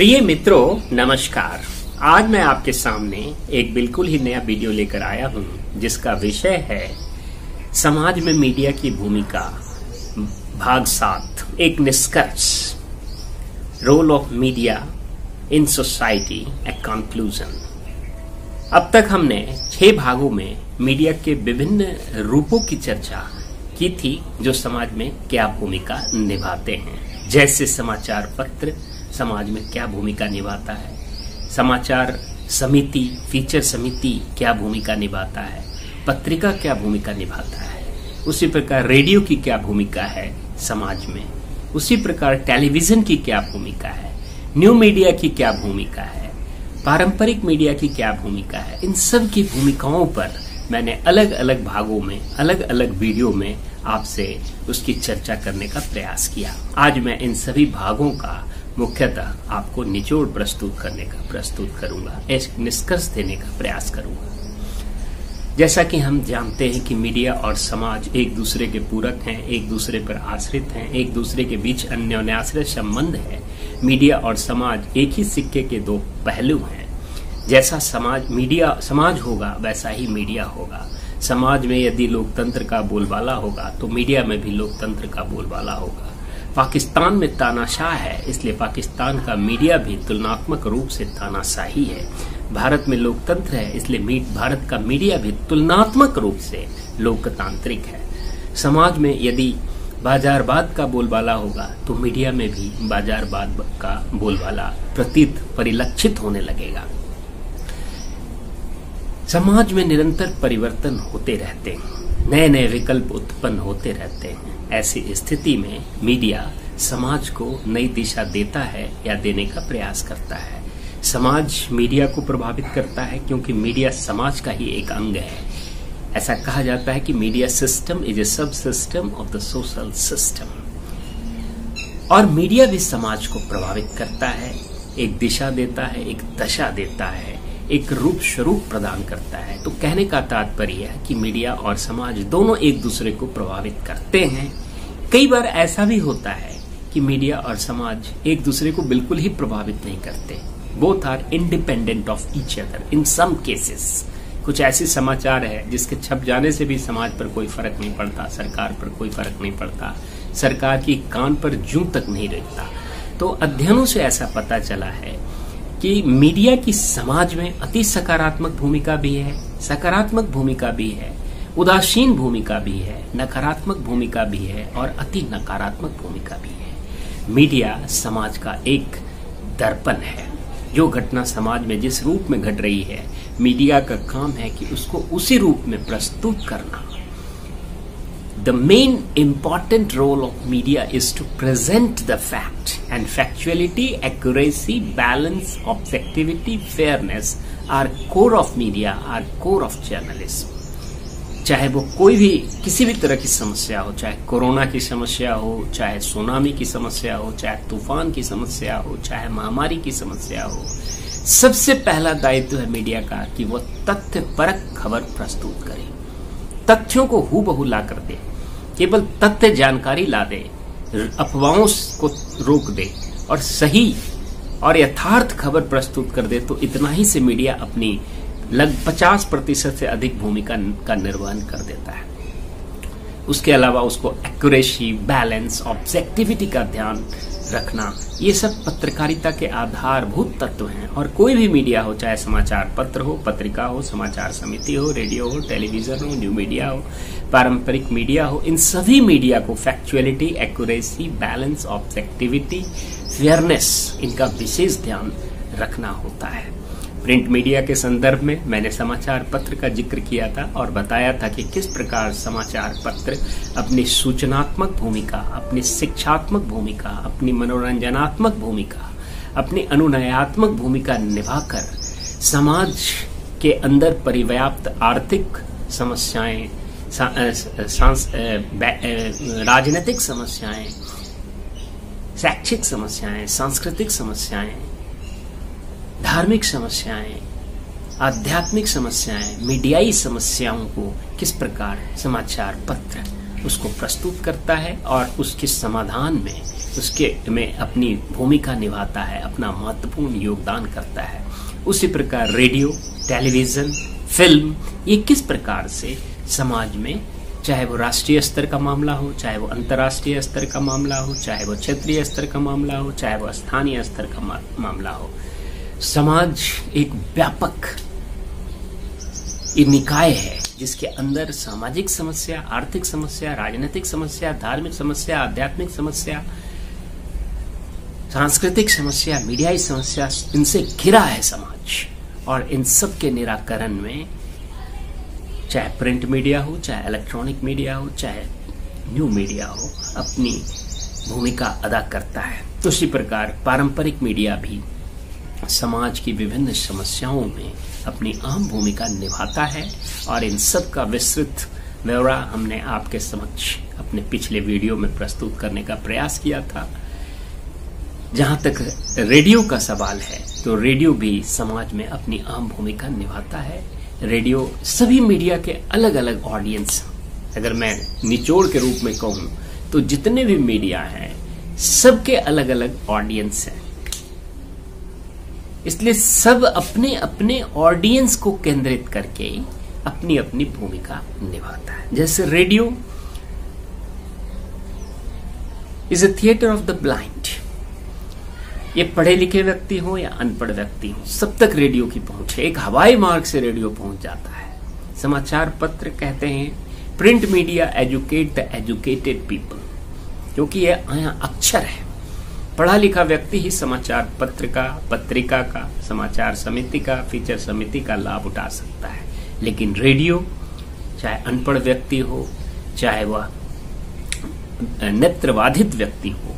प्रिय मित्रों नमस्कार। आज मैं आपके सामने एक बिल्कुल ही नया वीडियो लेकर आया हूं जिसका विषय है समाज में मीडिया की भूमिका भाग 7 एक निष्कर्ष, role of media in society a conclusion. अब तक हमने 6 भागों में मीडिया के विभिन्न रूपों की चर्चा की थी जो समाज में क्या भूमिका निभाते हैं। जैसे समाचार पत्र समाज में क्या भूमिका निभाता है, समाचार समिति फीचर समिति क्या भूमिका निभाता है, पत्रिका क्या भूमिका निभाता है, उसी प्रकार रेडियो की क्या भूमिका है समाज में, उसी प्रकार टेलीविजन की क्या भूमिका है, न्यू मीडिया की क्या भूमिका है, पारंपरिक मीडिया की क्या भूमिका है। इन सब की भूमिकाओं पर मैंने अलग अलग भागों में अलग अलग वीडियो में आपसे उसकी चर्चा करने का प्रयास किया। आज मैं इन सभी भागों का मुख्यतः आपको निचोड़ प्रस्तुत करूंगा, एक निष्कर्ष देने का प्रयास करूंगा। जैसा कि हम जानते हैं कि मीडिया और समाज एक दूसरे के पूरक हैं, एक दूसरे पर आश्रित हैं, एक दूसरे के बीच अन्योन्याश्रय संबंध है। मीडिया और समाज एक ही सिक्के के 2 पहलू हैं। जैसा समाज होगा वैसा ही मीडिया होगा। समाज में यदि लोकतंत्र का बोलबाला होगा तो मीडिया में भी लोकतंत्र का बोलबाला होगा। पाकिस्तान में तानाशाह है, इसलिए पाकिस्तान का मीडिया भी तुलनात्मक रूप से तानाशाही है। भारत में लोकतंत्र है, इसलिए भारत का मीडिया भी तुलनात्मक रूप से लोकतांत्रिक है। समाज में यदि बाजारवाद का बोलबाला होगा तो मीडिया में भी बाजारवाद का बोलबाला परिलक्षित होने लगेगा। समाज में निरंतर परिवर्तन होते रहते हैं, नए नए विकल्प उत्पन्न होते रहते हैं। ऐसी स्थिति में मीडिया समाज को नई दिशा देता है या देने का प्रयास करता है। समाज मीडिया को प्रभावित करता है क्योंकि मीडिया समाज का ही एक अंग है। ऐसा कहा जाता है कि मीडिया सिस्टम इज ए सब system of the social system. और मीडिया भी समाज को प्रभावित करता है, एक दिशा देता है, एक दशा देता है, एक रूप स्वरूप प्रदान करता है। तो कहने का तात्पर्य है कि मीडिया और समाज दोनों एक दूसरे को प्रभावित करते हैं। कई बार ऐसा भी होता है कि मीडिया और समाज एक दूसरे को बिल्कुल ही प्रभावित नहीं करते। Both are independent of each other in some cases. कुछ ऐसे समाचार है जिसके छप जाने से भी समाज पर कोई फर्क नहीं पड़ता, सरकार पर कोई फर्क नहीं पड़ता, सरकार की कान पर जूं तक नहीं रेंगता। तो अध्ययनों से ऐसा पता चला है कि मीडिया की समाज में अति सकारात्मक भूमिका भी है, सकारात्मक भूमिका भी है, उदासीन भूमिका भी है, नकारात्मक भूमिका भी है और अति नकारात्मक भूमिका भी है। मीडिया समाज का एक दर्पण है। जो घटना समाज में जिस रूप में घट रही है, मीडिया का काम है कि उसको उसी रूप में प्रस्तुत करना। The main important role of media is to present the fact, and factuality, accuracy, balance, objectivity, fairness are core of media, are core of journalism. चाहे वो कोई भी किसी भी तरह की समस्या हो, चाहे कोरोना की समस्या हो, चाहे सुनामी की समस्या हो, चाहे तूफान की समस्या हो, चाहे महामारी की समस्या हो, सबसे पहला दायित्व है मीडिया का कि वो तथ्यपरक खबर प्रस्तुत करे, तथ्यों को हूबहू ला कर दे, केवल तथ्य जानकारी ला दे, अफवाहों को रोक दे और सही और यथार्थ खबर प्रस्तुत कर दे। तो इतना ही से मीडिया अपनी लगभग 50% से अधिक भूमिका का निर्वहन कर देता है। उसके अलावा उसको एक्यूरेसी, बैलेंस, ऑब्जेक्टिविटी का ध्यान रखना, ये सब पत्रकारिता के आधारभूत तत्व हैं। और कोई भी मीडिया हो, चाहे समाचार पत्र हो, पत्रिका हो, समाचार समिति हो, रेडियो हो, टेलीविजन हो, न्यू मीडिया हो, पारंपरिक मीडिया हो, इन सभी मीडिया को factuality, accuracy, balance, objectivity, fairness, इनका विशेष ध्यान रखना होता है। प्रिंट मीडिया के संदर्भ में मैंने समाचार पत्र का जिक्र किया था और बताया था कि किस प्रकार समाचार पत्र अपनी सूचनात्मक भूमिका, अपनी शिक्षात्मक भूमिका, अपनी मनोरंजनात्मक भूमिका, अपनी अनुनयात्मक भूमिका निभाकर समाज के अंदर परिव्याप्त आर्थिक समस्याएं, राजनीतिक समस्याएं, शैक्षिक समस्याएं, सांस्कृतिक समस्याएं, धार्मिक समस्याएं, आध्यात्मिक समस्याएं, मीडियाई समस्याओं को किस प्रकार समाचार पत्र उसको प्रस्तुत करता है और उसके समाधान में उसके में अपनी भूमिका निभाता है, अपना महत्वपूर्ण योगदान करता है। उसी प्रकार रेडियो, टेलीविजन, फिल्म, ये किस प्रकार से समाज में, चाहे वो राष्ट्रीय स्तर का मामला हो, चाहे वो अंतर्राष्ट्रीय स्तर का मामला हो, चाहे वो क्षेत्रीय स्तर का मामला हो, चाहे वो स्थानीय स्तर का मामला हो, समाज एक व्यापक निकाय है जिसके अंदर सामाजिक समस्या, आर्थिक समस्या, राजनीतिक समस्या, धार्मिक समस्या, आध्यात्मिक समस्या, सांस्कृतिक समस्या, मीडियाई समस्या, इनसे घिरा है समाज। और इन सब के निराकरण में चाहे प्रिंट मीडिया हो, चाहे इलेक्ट्रॉनिक मीडिया हो, चाहे न्यू मीडिया हो, अपनी भूमिका अदा करता है। तो उसी प्रकार पारंपरिक मीडिया भी समाज की विभिन्न समस्याओं में अपनी अहम भूमिका निभाता है। और इन सब का विस्तृत ब्यौरा हमने आपके समक्ष अपने पिछले वीडियो में प्रस्तुत करने का प्रयास किया था। जहां तक रेडियो का सवाल है, तो रेडियो भी समाज में अपनी अहम भूमिका निभाता है। रेडियो सभी मीडिया के अलग अलग ऑडियंस, अगर मैं निचोड़ के रूप में कहूं तो जितने भी मीडिया हैं सबके अलग अलग ऑडियंस हैं, इसलिए सब अपने अपने ऑडियंस को केंद्रित करके अपनी अपनी भूमिका निभाता है। जैसे radio is a theatre of the blind. ये पढ़े लिखे व्यक्ति हो या अनपढ़ व्यक्ति हो, सब तक रेडियो की पहुंच है। एक हवाई मार्ग से रेडियो पहुंच जाता है। समाचार पत्र कहते हैं print media educate the educated people, क्योंकि यह अक्षर है। पढ़ा लिखा व्यक्ति ही समाचार पत्र का, पत्रिका का, समाचार समिति का, फीचर समिति का लाभ उठा सकता है। लेकिन रेडियो, चाहे अनपढ़ व्यक्ति हो, चाहे वह नेत्रबाधित व्यक्ति हो,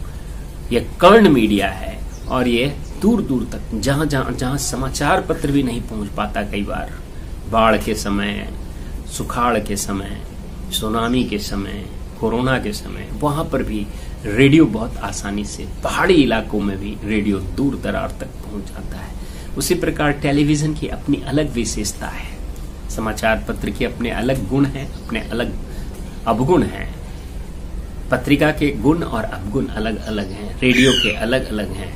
यह कर्ण मीडिया है। और ये दूर दूर तक, जहां समाचार पत्र भी नहीं पहुंच पाता, कई बार बाढ़ के समय, सुखाड़ के समय, सुनामी के समय, कोरोना के समय, वहां पर भी रेडियो बहुत आसानी से, पहाड़ी इलाकों में भी रेडियो दूर दरार तक पहुंच जाता है। उसी प्रकार टेलीविजन की अपनी अलग विशेषता है, समाचार पत्र के अपने अलग गुण हैं, अपने अलग अवगुण हैं। पत्रिका के गुण और अवगुण अलग अलग हैं, रेडियो के अलग अलग हैं,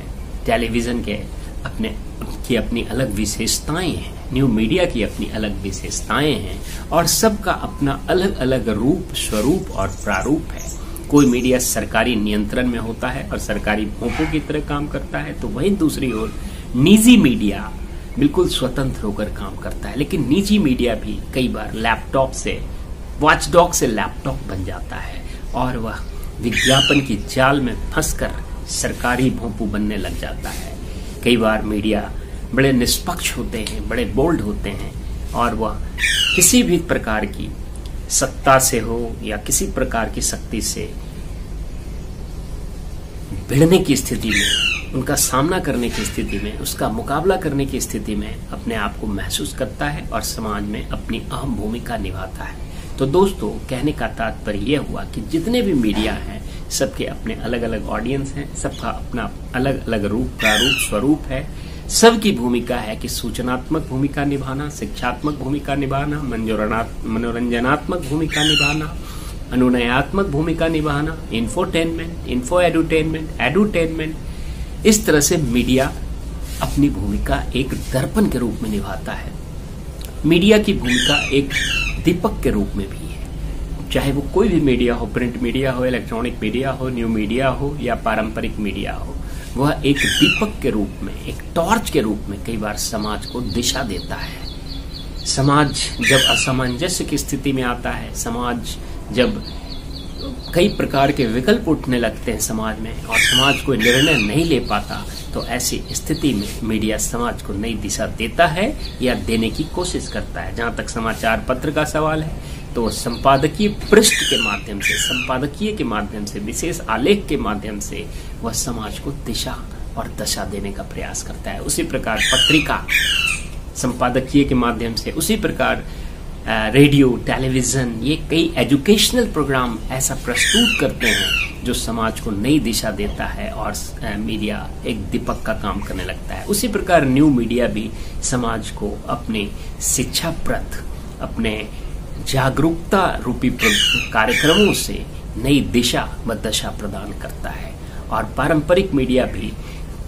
टेलीविजन के अपनी अलग विशेषताएं हैं, न्यू मीडिया की अपनी अलग विशेषताएं हैं। और सबका अपना अलग अलग रूप, स्वरूप और प्रारूप है। कोई मीडिया सरकारी नियंत्रण में होता है और सरकारी भोंपों की तरह काम करता है, तो वहीं दूसरी ओर निजी मीडिया बिल्कुल स्वतंत्र होकर काम करता है। लेकिन निजी मीडिया भी कई बार लैपटॉप से, वॉचडॉग से लैपटॉप बन जाता है और वह विज्ञापन की जाल में फंसकर सरकारी भोंपू बनने लग जाता है। कई बार मीडिया बड़े निष्पक्ष होते हैं, बड़े बोल्ड होते हैं, और वह किसी भी प्रकार की सत्ता से हो या किसी प्रकार की शक्ति से भिड़ने की स्थिति में, उनका सामना करने की स्थिति में, उसका मुकाबला करने की स्थिति में अपने आप को महसूस करता है और समाज में अपनी अहम भूमिका निभाता है। तो दोस्तों, कहने का तात्पर्य यह हुआ कि जितने भी मीडिया हैं सबके अपने अलग अलग ऑडियंस हैं, सबका अपना अलग अलग रूप, प्रारूप, स्वरूप है। सबकी भूमिका है कि सूचनात्मक भूमिका निभाना, शिक्षात्मक भूमिका निभाना, मनोरंजनात्मक भूमिका निभाना, अनुनयात्मक भूमिका निभाना, इन्फोटेनमेंट, इन्फो एडुटेनमेंट। इस तरह से मीडिया अपनी भूमिका एक दर्पण के रूप में निभाता है। मीडिया की भूमिका एक दीपक के रूप में भी है। चाहे वो कोई भी मीडिया हो, प्रिंट मीडिया हो, इलेक्ट्रॉनिक मीडिया हो, न्यू मीडिया हो या पारंपरिक मीडिया हो, वह एक दीपक के रूप में, एक टॉर्च के रूप में कई बार समाज को दिशा देता है। समाज जब असामंजस्य की स्थिति में आता है, समाज जब कई प्रकार के विकल्प उठने लगते हैं समाज में और समाज कोई निर्णय नहीं ले पाता, तो ऐसी स्थिति में मीडिया समाज को नई दिशा देता है या देने की कोशिश करता है। जहां तक समाचार पत्र का सवाल है, तो संपादकीय पृष्ठ के माध्यम से, संपादकीय के माध्यम से, विशेष आलेख के माध्यम से वह समाज को दिशा और दशा देने का प्रयास करता है। उसी प्रकार पत्रिका संपादकीय के माध्यम से, उसी प्रकार रेडियो, टेलीविजन, ये कई एजुकेशनल प्रोग्राम ऐसा प्रस्तुत करते हैं जो समाज को नई दिशा देता है और मीडिया एक दीपक का काम करने लगता है। उसी प्रकार न्यू मीडिया भी समाज को अपने शिक्षाप्रद, अपने जागरूकता रूपी कार्यक्रमों से नई दिशा व दशा प्रदान करता है। और पारंपरिक मीडिया भी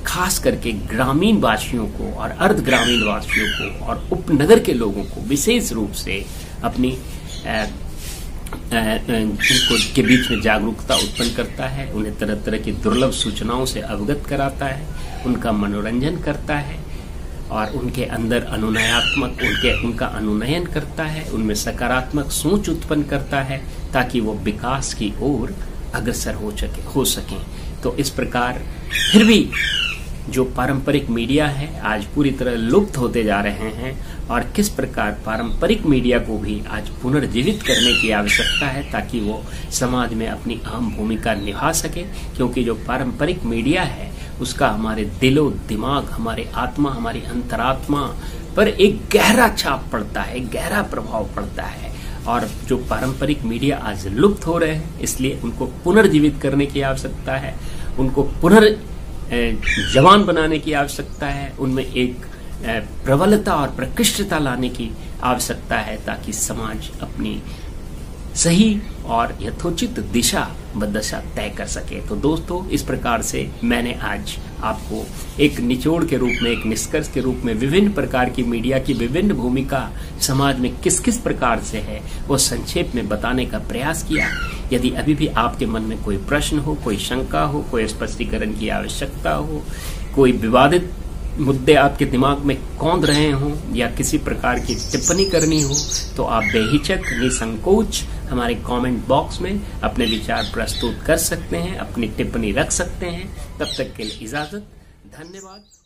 खास करके ग्रामीण वासियों को और अर्ध ग्रामीण वासियों को और उपनगर के लोगों को विशेष रूप से अपनी के बीच में जागरूकता उत्पन्न करता है, उन्हें तरह तरह की दुर्लभ सूचनाओं से अवगत कराता है, उनका मनोरंजन करता है और उनके अंदर उनका अनुनयन करता है, उनमें सकारात्मक सोच उत्पन्न करता है ताकि वो विकास की ओर अग्रसर हो सकें। तो इस प्रकार फिर भी जो पारंपरिक मीडिया है आज पूरी तरह लुप्त होते जा रहे हैं और किस प्रकार पारंपरिक मीडिया को भी आज पुनर्जीवित करने की आवश्यकता है ताकि वो समाज में अपनी अहम भूमिका निभा सके, क्योंकि जो पारंपरिक मीडिया है उसका हमारे दिलो दिमाग, हमारे आत्मा, हमारी अंतरात्मा पर एक गहरा छाप पड़ता है, गहरा प्रभाव पड़ता है। और जो पारंपरिक मीडिया आज लुप्त हो रहे हैं इसलिए उनको पुनर्जीवित करने की आवश्यकता है, उनको जवान बनाने की आवश्यकता है, उनमें एक प्रबलता और प्रकृष्टता लाने की आवश्यकता है ताकि समाज अपनी सही और यथोचित दिशा व दशा तय कर सके। तो दोस्तों, इस प्रकार से मैंने आज आपको एक निचोड़ के रूप में, एक निष्कर्ष के रूप में विभिन्न प्रकार की मीडिया की विभिन्न भूमिका समाज में किस किस प्रकार से है वो संक्षेप में बताने का प्रयास किया। यदि अभी भी आपके मन में कोई प्रश्न हो, कोई शंका हो, कोई स्पष्टीकरण की आवश्यकता हो, कोई विवादित मुद्दे आपके दिमाग में कौंध रहे हों या किसी प्रकार की टिप्पणी करनी हो तो आप बेहिचक निसंकोच हमारे कमेंट बॉक्स में अपने विचार प्रस्तुत कर सकते हैं, अपनी टिप्पणी रख सकते हैं। तब तक के लिए इजाजत, धन्यवाद।